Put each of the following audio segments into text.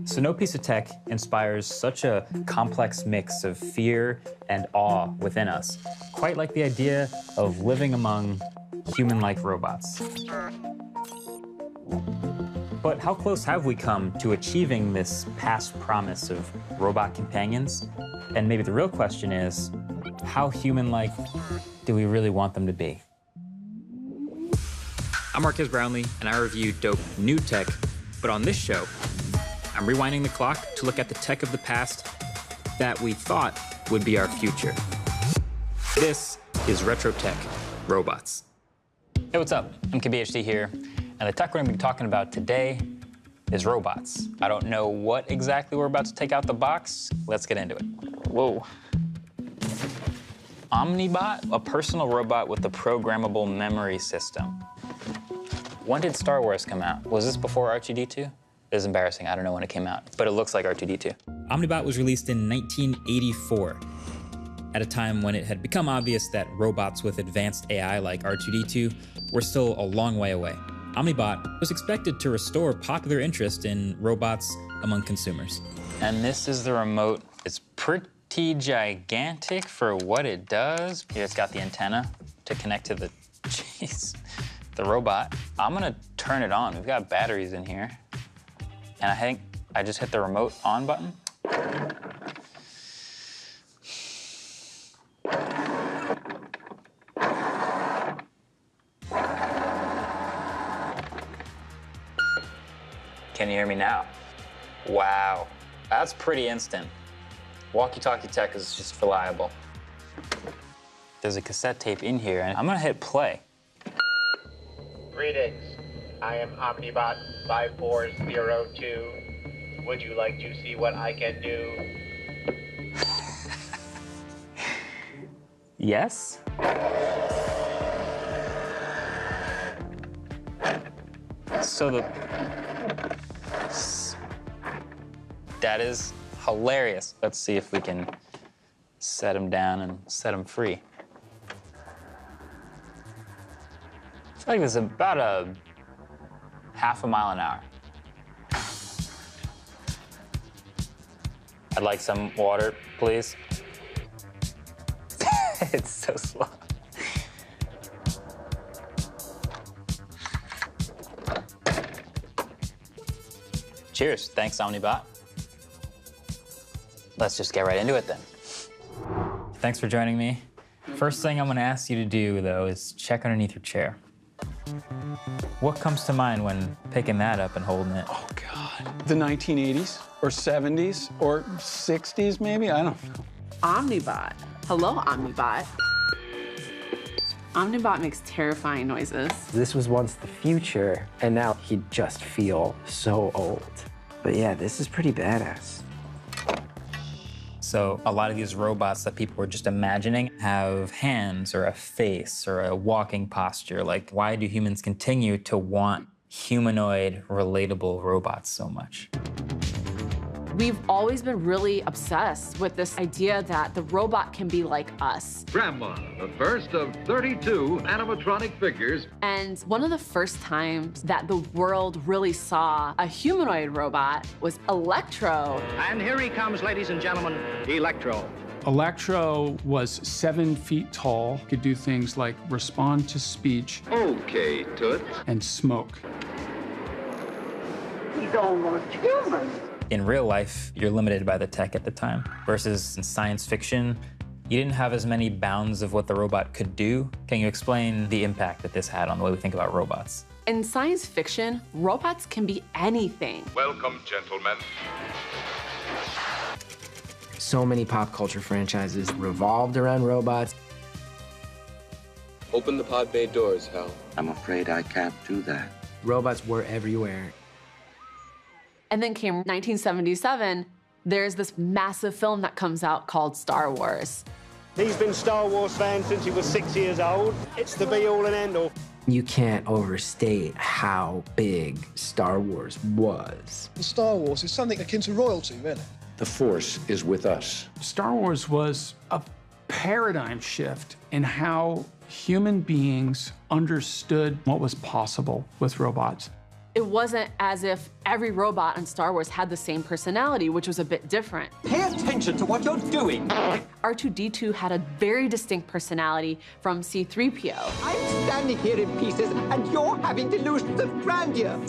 So no piece of tech inspires such a complex mix of fear and awe within us, quite like the idea of living among human-like robots. But how close have we come to achieving this past promise of robot companions? And maybe the real question is, how human-like do we really want them to be? I'm Marquez Brownlee, and I review dope new tech, but on this show, I'm rewinding the clock to look at the tech of the past that we thought would be our future. This is Retro Tech Robots. Hey, what's up? I'm KBHD here, and the tech we're gonna be talking about today is robots. I don't know what exactly we're about to take out the box. Let's get into it. Whoa. Omnibot, a personal robot with a programmable memory system. When did Star Wars come out? Was this before R2-D2? It is embarrassing, I don't know when it came out, but it looks like R2-D2. Omnibot was released in 1984, at a time when it had become obvious that robots with advanced AI like R2-D2 were still a long way away. Omnibot was expected to restore popular interest in robots among consumers. And this is the remote. It's pretty gigantic for what it does. Here it's got the antenna to connect to the, the robot. I'm gonna turn it on. We've got batteries in here. And I think I just hit the remote on button. Can you hear me now? Wow, that's pretty instant. Walkie-talkie tech is just reliable. There's a cassette tape in here, and I'm gonna hit play. Greetings, I am Omnibot 5402. Would you like to see what I can do? Yes? So that is hilarious. Let's see if we can set him down and set him free. I feel like this is about a half a mile an hour. I'd like some water, please. It's so slow. Cheers. Thanks, Omnibot. Let's just get right into it then. Thanks for joining me. First thing I'm gonna ask you to do, though, is check underneath your chair. What comes to mind when picking that up and holding it? Oh, God. The 1980s or 70s or 60s, maybe? I don't know. Omnibot. Hello, Omnibot. Omnibot makes terrifying noises. This was once the future, and now he'd just feel so old. But yeah, this is pretty badass. So a lot of these robots that people were just imagining have hands or a face or a walking posture. Like, why do humans continue to want humanoid, relatable robots so much? We've always been really obsessed with this idea that the robot can be like us. Grandma, the first of 32 animatronic figures. And one of the first times that the world really saw a humanoid robot was Electro. And here he comes, ladies and gentlemen, Electro. Electro was 7 feet tall, could do things like respond to speech Okay, Toot. and smoke. He's almost human. In real life, you're limited by the tech at the time, versus in science fiction, you didn't have as many bounds of what the robot could do. Can you explain the impact that this had on the way we think about robots? In science fiction, robots can be anything. Welcome, gentlemen. So many pop culture franchises revolved around robots. Open the pod bay doors, Hal. I'm afraid I can't do that. Robots were everywhere. And then came 1977, there's this massive film that comes out called Star Wars. He's been Star Wars fan since he was 6 years old. It's the be-all and end-all. You can't overstate how big Star Wars was. Star Wars is something akin to royalty, really. The Force is with us. Star Wars was a paradigm shift in how human beings understood what was possible with robots. It wasn't as if every robot in Star Wars had the same personality, which was a bit different. Pay attention to what you're doing. R2-D2 had a very distinct personality from C-3PO. I'm standing here in pieces, and you're having delusions of grandeur.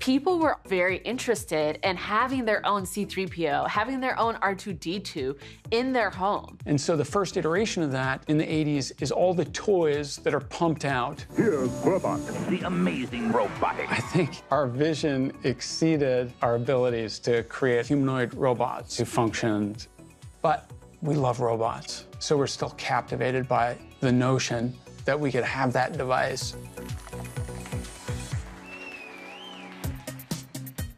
People were very interested in having their own C-3PO, having their own R2-D2 in their home. And so the first iteration of that in the 80s is all the toys that are pumped out. Here's Robotic, the amazing Robotic. I think our vision exceeded our abilities to create humanoid robots who functioned. But we love robots, so we're still captivated by the notion that we could have that device.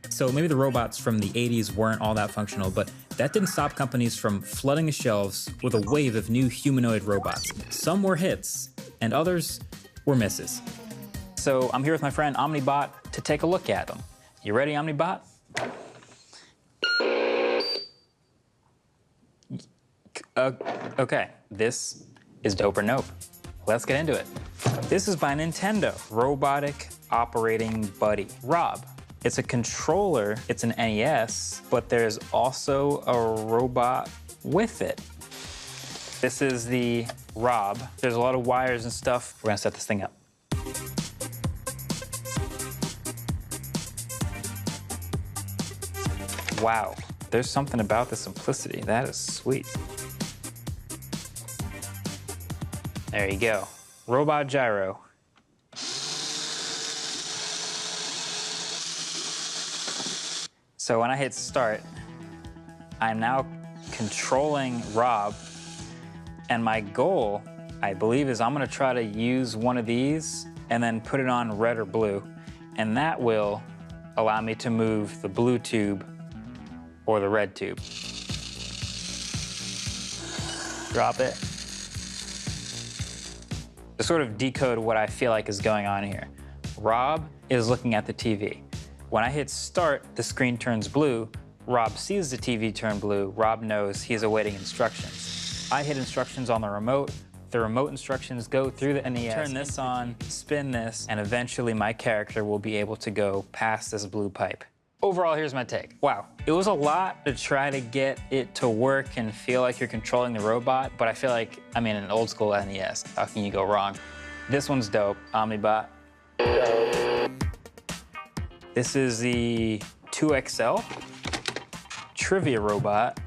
So maybe the robots from the 80s weren't all that functional, but that didn't stop companies from flooding the shelves with a wave of new humanoid robots. Some were hits, and others were misses. So I'm here with my friend Omnibot to take a look at them. You ready, Omnibot? Okay, this is dope or nope. Let's get into it. This is by Nintendo, Robotic Operating Buddy. Rob. It's a controller, it's an NES, but there's also a robot with it. This is the Rob. There's a lot of wires and stuff. We're gonna set this thing up. Wow, there's something about the simplicity. That is sweet. There you go. Robot gyro. So when I hit start, I'm now controlling Rob, and my goal, I believe, is I'm gonna try to use one of these and then put it on red or blue, and that will allow me to move the blue tube or the red tube. Drop it. To sort of decode what I feel like is going on here. Rob is looking at the TV. When I hit start, the screen turns blue. Rob sees the TV turn blue. Rob knows he's awaiting instructions. I hit instructions on the remote instructions go through the NES. Turn this on, spin this, and eventually my character will be able to go past this blue pipe. Overall, here's my take. Wow, it was a lot to try to get it to work and feel like you're controlling the robot, but I feel like, I mean, an old school NES, how can you go wrong? This one's dope, Omnibot. This is the 2XL Trivia Robot.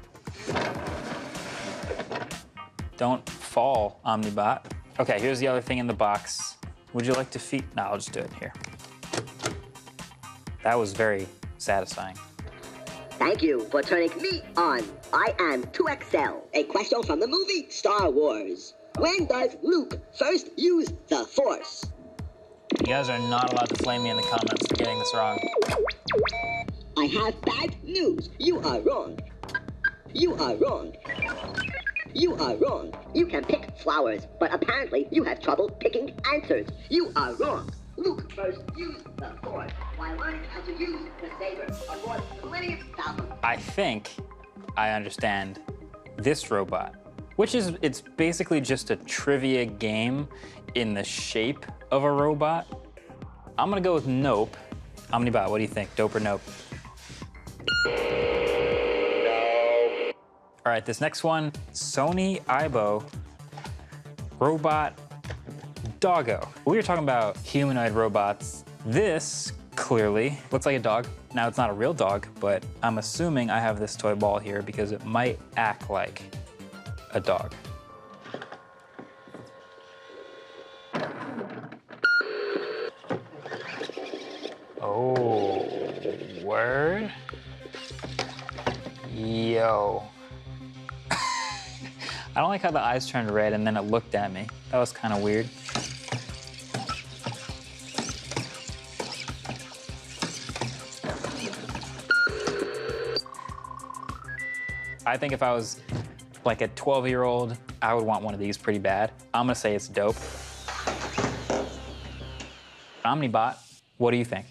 Don't fall, Omnibot. Okay, here's the other thing in the box. Would you like to feed? No, I'll just do it here. That was very satisfying. Thank you for turning me on. I am 2XL. A question from the movie Star Wars. When does Luke first use the Force? You guys are not allowed to flame me in the comments for getting this wrong. I have bad news. You are wrong. You are wrong. You are wrong. You can pick flowers, but apparently you have trouble picking answers. You are wrong. Luke first used the Force while learning how to use the saber aboard the Millennium Falcon. I think I understand this robot, which is, it's basically just a trivia game in the shape of a robot. I'm gonna go with nope. Omnibot, what do you think? Dope or nope? No. All right, this next one, Sony Aibo Robot Doggo. We were talking about humanoid robots. This clearly looks like a dog. Now, it's not a real dog, but I'm assuming I have this toy ball here because it might act like a dog. Oh, word? Yo. I don't like how the eyes turned red and then it looked at me. That was kind of weird. I think if I was like a 12-year-old, I would want one of these pretty bad. I'm gonna say it's dope. Omnibot, what do you think?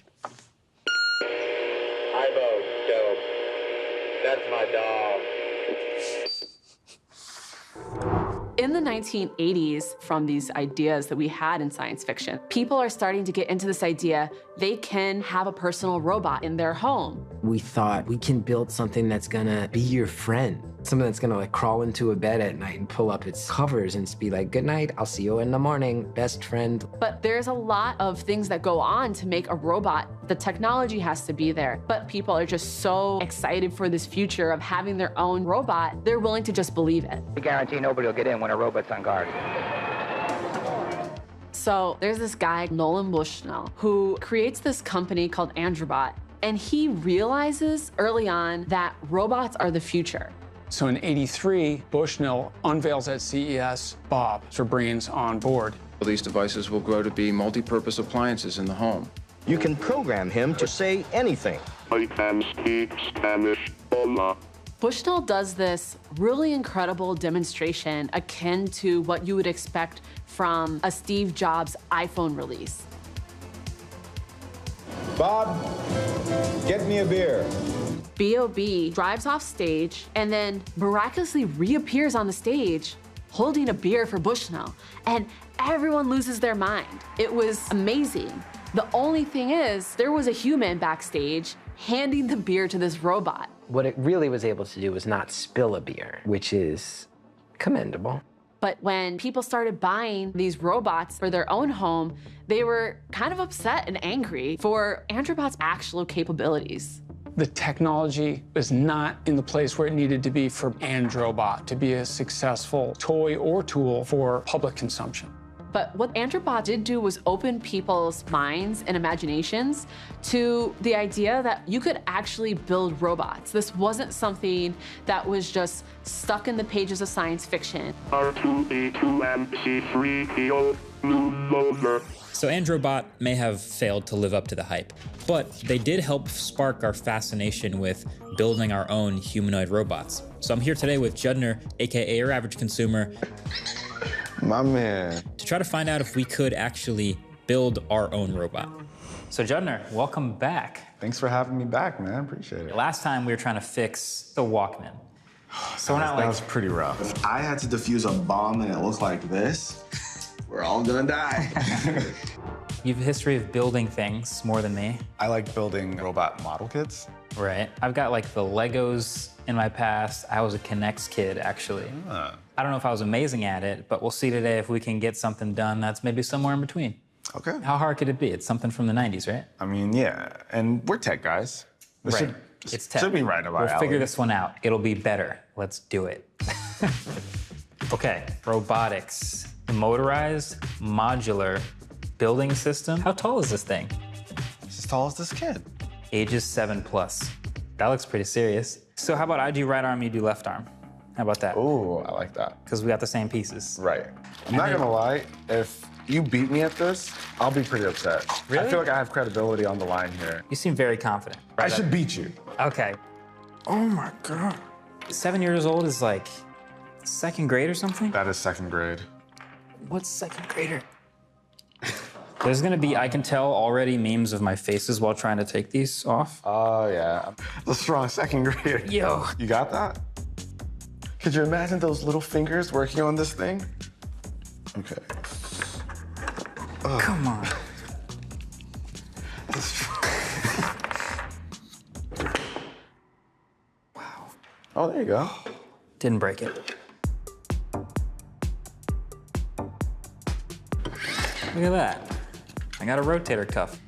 Aibo, dope. That's my dog. In the 1980s, from these ideas that we had in science fiction, people are starting to get into this idea, they can have a personal robot in their home. We thought we can build something that's gonna be your friend. Something that's gonna like crawl into a bed at night and pull up its covers and just be like, good night, I'll see you in the morning, best friend. But there's a lot of things that go on to make a robot. The technology has to be there, but people are just so excited for this future of having their own robot, they're willing to just believe it. I guarantee nobody will get in when a robot's on guard. So there's this guy, Nolan Bushnell, who creates this company called Androbot, and he realizes early on that robots are the future. So in '83, Bushnell unveils at CES Bob for brains on board. These devices will grow to be multi-purpose appliances in the home. You can program him to say anything. I can speak Spanish. Hola. Bushnell does this really incredible demonstration akin to what you would expect from a Steve Jobs iPhone release. Bob, get me a beer. B.O.B. drives off stage and then miraculously reappears on the stage holding a beer for Bushnell, and everyone loses their mind. It was amazing. The only thing is, there was a human backstage handing the beer to this robot. What it really was able to do was not spill a beer, which is commendable. But when people started buying these robots for their own home, they were kind of upset and angry for Androbot's actual capabilities. The technology is not in the place where it needed to be for Androbot to be a successful toy or tool for public consumption. But what Androbot did do was open people's minds and imaginations to the idea that you could actually build robots. This wasn't something that was just stuck in the pages of science fiction. R2D2 MC3PO new loader. So Androbot may have failed to live up to the hype, but they did help spark our fascination with building our own humanoid robots. So I'm here today with Judner, aka Your Average Consumer, My man. to try to find out if we could actually build our own robot. So Judner, welcome back. Thanks for having me back, man. Appreciate it. Last time we were trying to fix the Walkman. So that was pretty rough. If I had to defuse a bomb and it looks like this, we're all gonna die. You have a history of building things more than me. I like building robot model kits. Right. I've got like the Legos in my past. I was a Connects kid, actually. I don't know if I was amazing at it, but we'll see today if we can get something done that's maybe somewhere in between. Okay. How hard could it be? It's something from the 90s, right? I mean, yeah, and we're tech guys. This Right. It's tech. Should be right about We'll figure this one out. It'll be better. Let's do it. Okay, robotics. Motorized, modular, building system. How tall is this thing? It's as tall as this kid. Ages 7+. That looks pretty serious. So how about I do right arm, you do left arm? How about that? Ooh, I like that. Because we got the same pieces. Right. I'm not gonna lie, if you beat me at this, I'll be pretty upset. Really? I feel like I have credibility on the line here. You seem very confident. I should beat you. Okay. Oh my God. 7 years old is like second grade or something? That is second grade. What's second grader? There's gonna be, I can tell already, memes of my faces while trying to take these off. Oh yeah, the strong second grader. Yo. You got that? Could you imagine those little fingers working on this thing? Okay. Come on. Wow. Oh, there you go. Didn't break it. Look at that. I got a rotator cuff.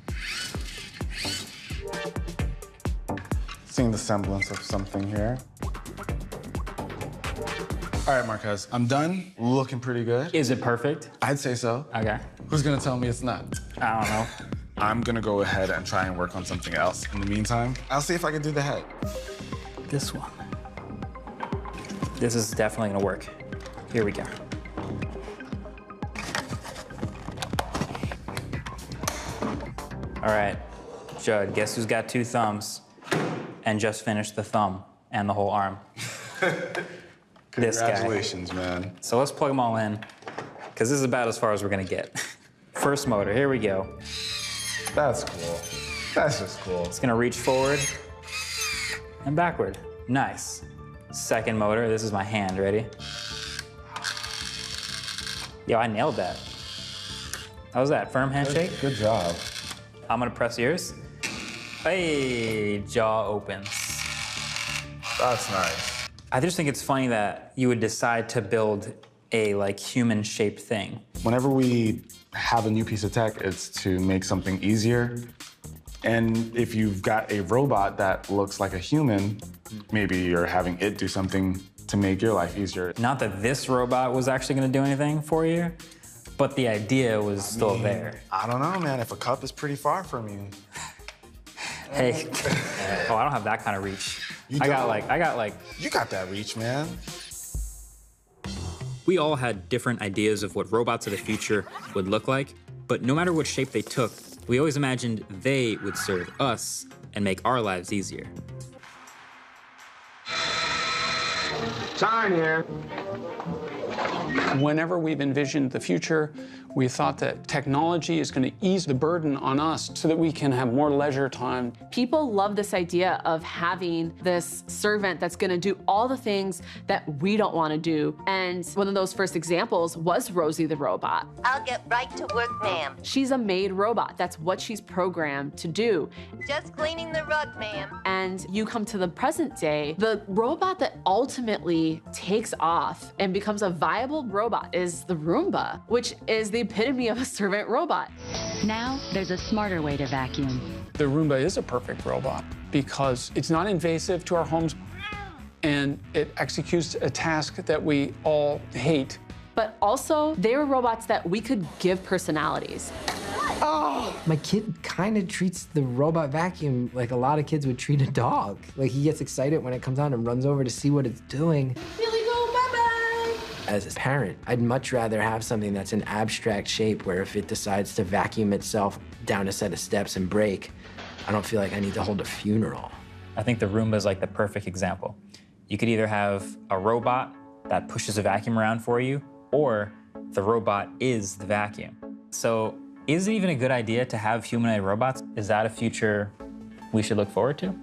Seeing the semblance of something here. All right, Marquez, I'm done. Looking pretty good. Is it perfect? I'd say so. Okay. Who's gonna tell me it's not? I don't know. I'm gonna go ahead and try and work on something else. In the meantime, I'll see if I can do the head. This one. This is definitely gonna work. Here we go. All right, Judd, guess who's got 2 thumbs and just finished the thumb and the whole arm? This guy. Congratulations, man. So let's plug them all in, because this is about as far as we're gonna get. First motor, here we go. That's cool. That's just cool. It's gonna reach forward and backward. Nice. Second motor, this is my hand, ready? Yo, I nailed that. How was that, firm handshake? Good job. I'm gonna press yours. Hey, jaw opens. That's nice. I just think it's funny that you would decide to build a like human-shaped thing. Whenever we have a new piece of tech, it's to make something easier. And if you've got a robot that looks like a human, maybe you're having it do something to make your life easier. Not that this robot was actually gonna do anything for you, but the idea was still there. I don't know, man. If a cup is pretty far from you. Hey, oh, I don't have that kind of reach. I got like. You got that reach, man. We all had different ideas of what robots of the future would look like, but no matter what shape they took, we always imagined they would serve us and make our lives easier. Time here. Whenever we've envisioned the future, we thought that technology is going to ease the burden on us so that we can have more leisure time. People love this idea of having this servant that's going to do all the things that we don't want to do. And one of those first examples was Rosie the robot. I'll get right to work, ma'am. She's a maid robot. That's what she's programmed to do. Just cleaning the rug, ma'am. And you come to the present day, the robot that ultimately takes off and becomes a viable robot is the Roomba, which is the epitome of a servant robot. Now, there's a smarter way to vacuum. The Roomba is a perfect robot because it's not invasive to our homes and it executes a task that we all hate. But also, they were robots that we could give personalities. Oh! My kid kind of treats the robot vacuum like a lot of kids would treat a dog. Like, he gets excited when it comes on and runs over to see what it's doing. As a parent, I'd much rather have something that's an abstract shape where if it decides to vacuum itself down a set of steps and break, I don't feel like I need to hold a funeral. I think the Roomba is like the perfect example. You could either have a robot that pushes a vacuum around for you, or the robot is the vacuum. So is it even a good idea to have humanoid robots? Is that a future we should look forward to?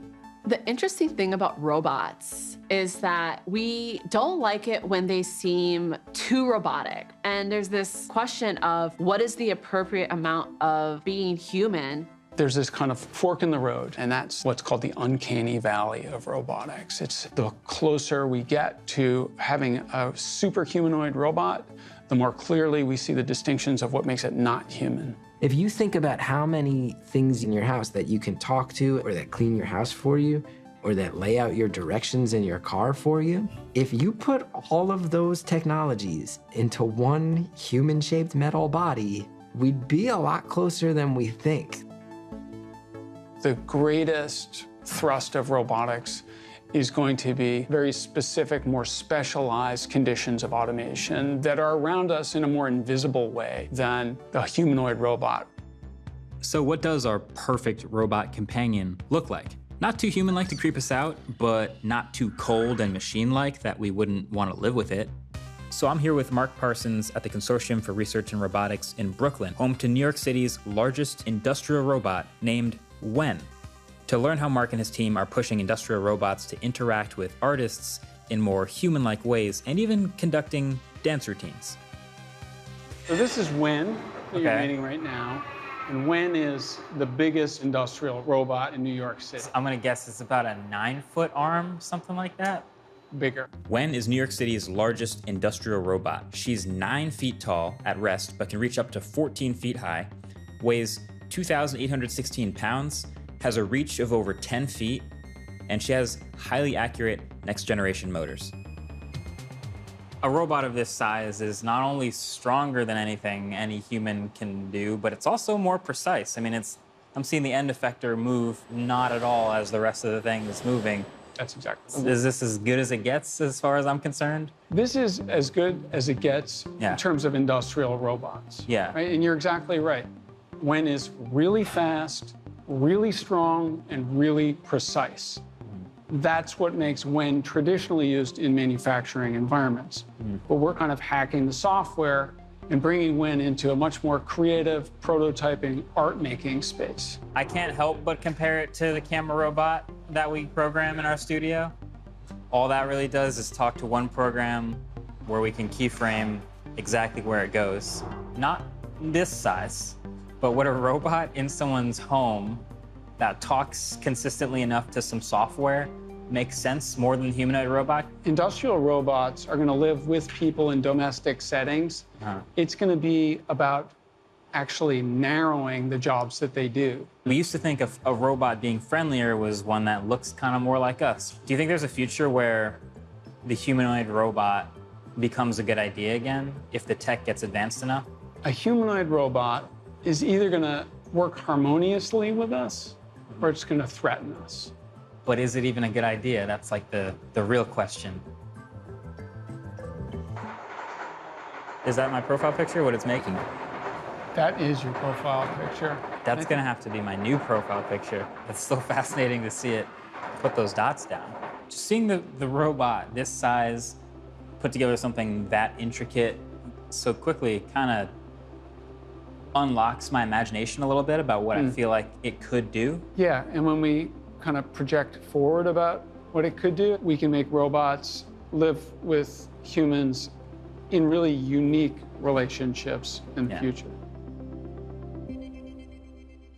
The interesting thing about robots is that we don't like it when they seem too robotic. And there's this question of what is the appropriate amount of being human? There's this kind of fork in the road, and that's what's called the uncanny valley of robotics. It's the closer we get to having a super humanoid robot, the more clearly we see the distinctions of what makes it not human. If you think about how many things in your house that you can talk to, or that clean your house for you, or that lay out your directions in your car for you, if you put all of those technologies into one human-shaped metal body, we'd be a lot closer than we think. The greatest thrust of robotics is going to be very specific, more specialized conditions of automation that are around us in a more invisible way than the humanoid robot. So what does our perfect robot companion look like? Not too human-like to creep us out, but not too cold and machine-like that we wouldn't want to live with it. So I'm here with Mark Parsons at the Consortium for Research in Robotics in Brooklyn, home to New York City's largest industrial robot named When. To learn how Mark and his team are pushing industrial robots to interact with artists in more human-like ways and even conducting dance routines. So this is When that you're meeting right now. And When is the biggest industrial robot in New York City. I'm gonna guess it's about a 9-foot arm, something like that? Bigger. When is New York City's largest industrial robot. She's 9 feet tall at rest, but can reach up to 14 feet high, weighs 2,816 pounds, has a reach of over 10 feet, and she has highly accurate next-generation motors. A robot of this size is not only stronger than anything any human can do, but it's also more precise. I mean, I'm seeing the end effector move not at all as the rest of the thing is moving. That's exactly. Is this as good as it gets as far as I'm concerned? This is as good as it gets in terms of industrial robots. Yeah. Right? And you're exactly right. When is really fast, really strong, and really precise. That's what makes When traditionally used in manufacturing environments. But we're kind of hacking the software and bringing When into a much more creative, prototyping, art-making space. I can't help but compare it to the camera robot that we program in our studio. All that really does is talk to one program where we can keyframe exactly where it goes. Not this size, But would a robot in someone's home that talks consistently enough to some software make sense more than a humanoid robot? Industrial robots are going to live with people in domestic settings. It's going to be about actually narrowing the jobs that they do. We used to think of a robot being friendlier was one that looks kind of more like us. Do you think there's a future where the humanoid robot becomes a good idea again if the tech gets advanced enough? A humanoid robot is either going to work harmoniously with us or it's going to threaten us. But is it even a good idea? That's like the real question. Is that my profile picture, what it's making? That is your profile picture. That's gonna have to be my new profile picture. It's so fascinating to see it put those dots down. Just seeing the robot this size put together something that intricate so quickly kind of unlocks my imagination a little bit about what I feel like it could do. Yeah, and when we kind of project forward about what it could do, we can make robots live with humans in really unique relationships in the future.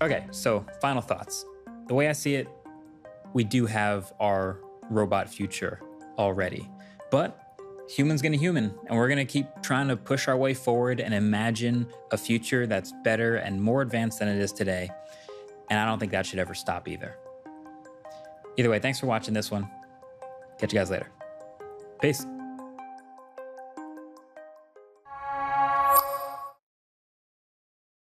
Okay, so final thoughts. The way I see it, we do have our robot future already, but human's gonna human, and we're gonna keep trying to push our way forward and imagine a future that's better and more advanced than it is today. And I don't think that should ever stop either. Either way, thanks for watching this one. Catch you guys later. Peace.